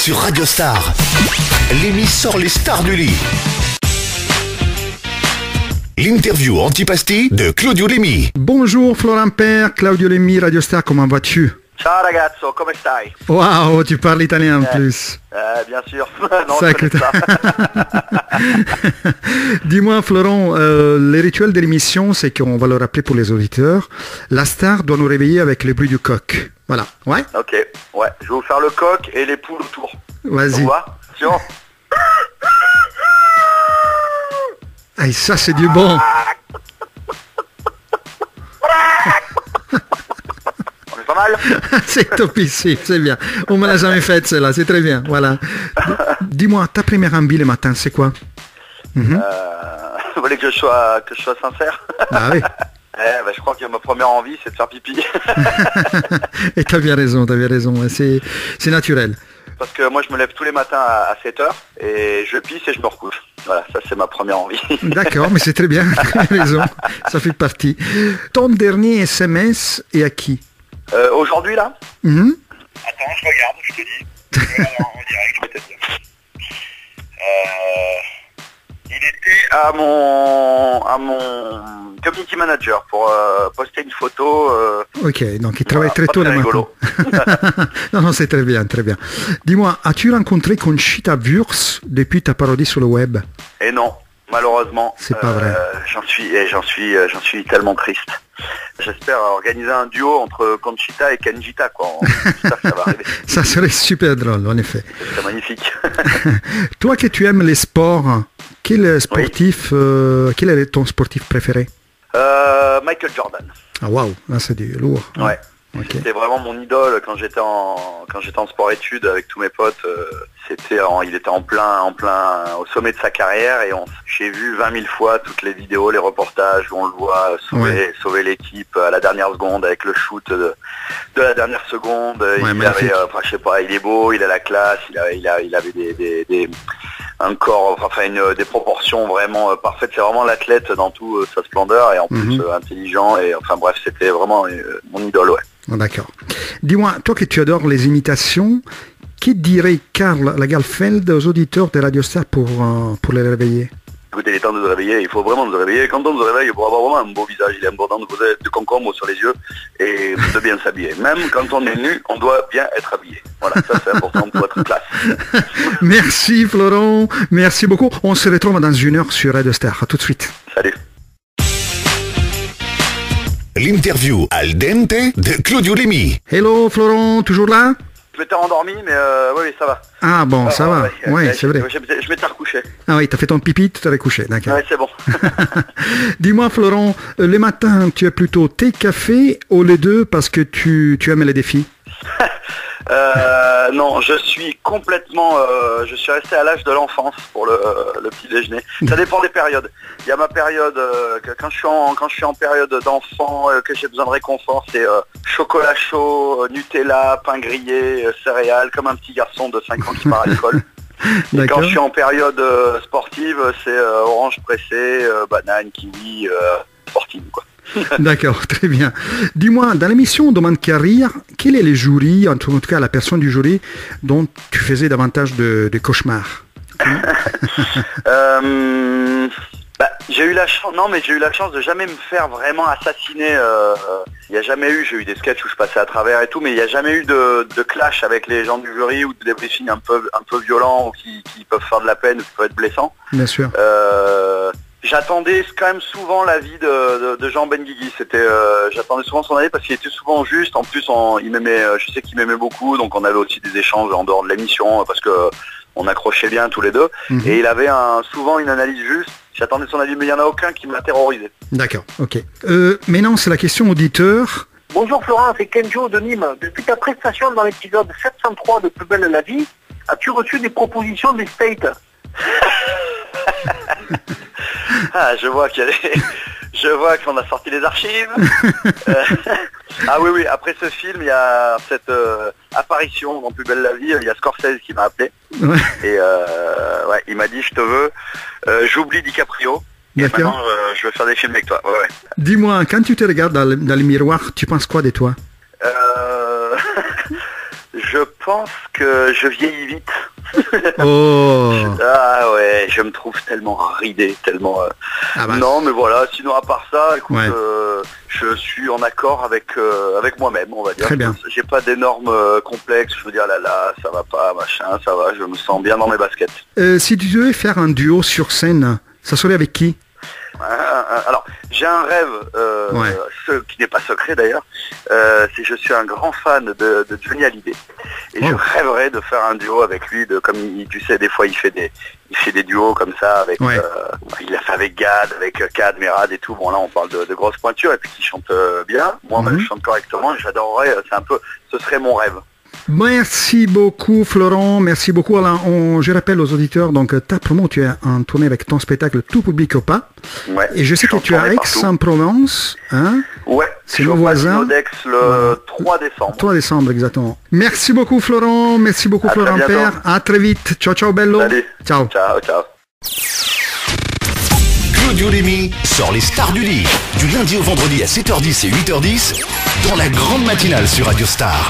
sur Radio Star. Lémi sort les stars du lit. L'interview antipasti de Claudio Lémi. Bonjour Florent Père, Claudio Lémi, Radio Star, comment vas-tu? Ciao ragazzo, come stai? Waouh, tu parles italien en plus. Bien sûr. Non, Ça, je connais pas. Dis-moi Florent, les rituels de l'émission, c'est qu'on va le rappeler pour les auditeurs. La star doit nous réveiller avec le bruit du coq. Voilà, ouais? Ok, ouais. Je vais vous faire le coq et les poules autour. Vas-y. Tu vois? Attention. Ah, ça c'est du bon. On est pas mal? C'est topissime, c'est bien. On me l'a jamais fait celle-là, c'est très bien. Voilà. Dis-moi, ta première envie le matin, c'est quoi? Vous voulez que je sois sincère? Ah oui. Je crois que ma première envie, c'est de faire pipi. Et t'as bien raison, ouais, c'est naturel. Parce que moi, je me lève tous les matins à 7h et je pisse et je me recouche. Voilà, ça c'est ma première envie. D'accord, mais c'est très bien, tu as raison, ça fait partie. Ton dernier SMS est à qui? Aujourd'hui, là? Attends, je regarde, je te dis. En direct, je vais te dire. Il était à mon community manager pour poster une photo. Ok, donc il travaille très tôt le matin. Non, c'est très bien, très bien. Dis-moi, as-tu rencontré Conchita Wurst depuis ta parodie sur le web? Et non, malheureusement. C'est pas vrai. J'en suis tellement triste. J'espère organiser un duo entre Conchita et Kenjita, quoi. J'espère que ça va arriver. Ça serait super drôle, en effet. C'est magnifique. Toi que tu aimes les sports, quel est ton sportif préféré? Michael Jordan. Ah waouh, là c'est du lourd. Ouais. Okay. C'était vraiment mon idole quand j'étais en sport-études avec tous mes potes. Il était en plein au sommet de sa carrière et j'ai vu 20 000 fois toutes les vidéos, les reportages où on le voit sauver l'équipe à la dernière seconde avec le shoot de la dernière seconde. Ouais, il avait, je sais pas, il est beau, il a la classe, il avait un corps, des proportions vraiment parfaites. C'est vraiment l'athlète dans toute sa splendeur et en plus intelligent et bref, c'était vraiment mon idole, ouais. D'accord. Dis-moi, toi que tu adores les imitations, que dirait Karl Lagerfeld aux auditeurs de Radio Star pour les réveiller? Écoutez, il est temps de nous réveiller, il faut vraiment nous réveiller. Quand on nous réveille, pour avoir vraiment un beau visage, il est important de poser du concombre sur les yeux et de bien s'habiller. Même quand on est nu, on doit bien être habillé. Voilà, ça c'est important pour être classe. Merci Florent, merci beaucoup. On se retrouve dans 1 heure sur Radio Star. À tout de suite. Salut. L'interview al dente de Claudio Lémi. Hello Florent, toujours là? Je m'étais endormi, mais oui, ça va. Ah bon, ça va. Oui, c'est vrai. Je m'étais recouché. Ah oui, t'as fait ton pipi, tu t'es recouché, d'accord. Oui, c'est bon. Dis-moi Florent, le matin, tu es plutôt thé, café ou les deux parce que tu aimes les défis? Non, je suis complètement... je suis resté à l'âge de l'enfance pour le petit déjeuner. Ça dépend des périodes. Il y a ma période, quand je suis en période d'enfant, que j'ai besoin de réconfort, c'est chocolat chaud, Nutella, pain grillé, céréales, comme un petit garçon de 5 ans qui part à l'école. Et quand je suis en période sportive, c'est orange pressé, banane, kiwi, sportive, quoi. D'accord, très bien. Dis-moi, dans l'émission Demande qu'à rire, quel est le jury, en tout cas la personne du jury, dont tu faisais davantage de cauchemars? J'ai eu la chance de jamais me faire vraiment assassiner. Il n'y a jamais eu, j'ai eu des sketchs où je passais à travers et tout, mais il n'y a jamais eu de clash avec les gens du jury ou de débriefing un peu violents ou qui peuvent faire de la peine ou qui peuvent être blessants. Bien sûr. J'attendais quand même souvent l'avis de Jean Benguigui. J'attendais souvent son avis parce qu'il était souvent juste. En plus, il m'aimait, je sais qu'il m'aimait beaucoup, donc on avait aussi des échanges en dehors de l'émission parce que on accrochait bien tous les deux. Et il avait souvent une analyse juste. J'attendais son avis, mais il n'y en a aucun qui m'a terrorisé. D'accord, ok. Maintenant, c'est la question auditeur. Bonjour Florent, c'est Kenjo de Nîmes. Depuis ta prestation dans l'épisode 703 de Plus belle la vie, as-tu reçu des propositions des States? Ah, je vois qu'on a sorti les archives. Ah oui, après ce film, il y a cette apparition dans Plus belle la vie, il y a Scorsese qui m'a appelé. Ouais. Et il m'a dit je te veux. J'oublie DiCaprio. Et maintenant je veux faire des films avec toi. Ouais. Dis-moi, quand tu te regardes dans le miroir, tu penses quoi de toi? Je pense que je vieillis vite. Oh. Ah ouais, je me trouve tellement ridé, tellement... Ah bah. Non, mais voilà, sinon à part ça, écoute, Ouais. je suis en accord avec moi-même, on va dire. Très bien. J'ai pas d'énormes complexes, je veux dire, là, ça va pas, machin, ça va, je me sens bien dans mes baskets. Si tu devais faire un duo sur scène, ça serait avec qui? Alors, j'ai un rêve, Ouais. qui n'est pas secret d'ailleurs, c'est que je suis un grand fan de Johnny Hallyday. Et Oh. je rêverais de faire un duo avec lui, comme tu sais, des fois il fait des duos comme ça, avec, Ouais. il l'a fait avec Gad, avec Kad, Merad et tout. Bon là on parle de grosses pointures et puis qui chante bien. Moi-même je chante correctement et j'adorerais, ce serait mon rêve. Merci beaucoup Florent, merci beaucoup Alain. Je rappelle aux auditeurs, donc ta promo, tu es en tournée avec ton spectacle Tout public ou pas. Ouais. Et je sais que suis tu es en à tournée partout. Aix-en-Provence, hein? Ouais, C'est je nos suis au voisins. Casino d'Aix le 3 décembre. 3 décembre, exactement. Merci beaucoup Florent, merci beaucoup À très Florent bientôt. Père. À très vite. Ciao, ciao, bello. Salut. Ciao. Ciao, ciao. Claudio Lémy sort les stars du lit. Du lundi au vendredi à 7h10 et 8h10 dans la grande matinale sur Radio Star.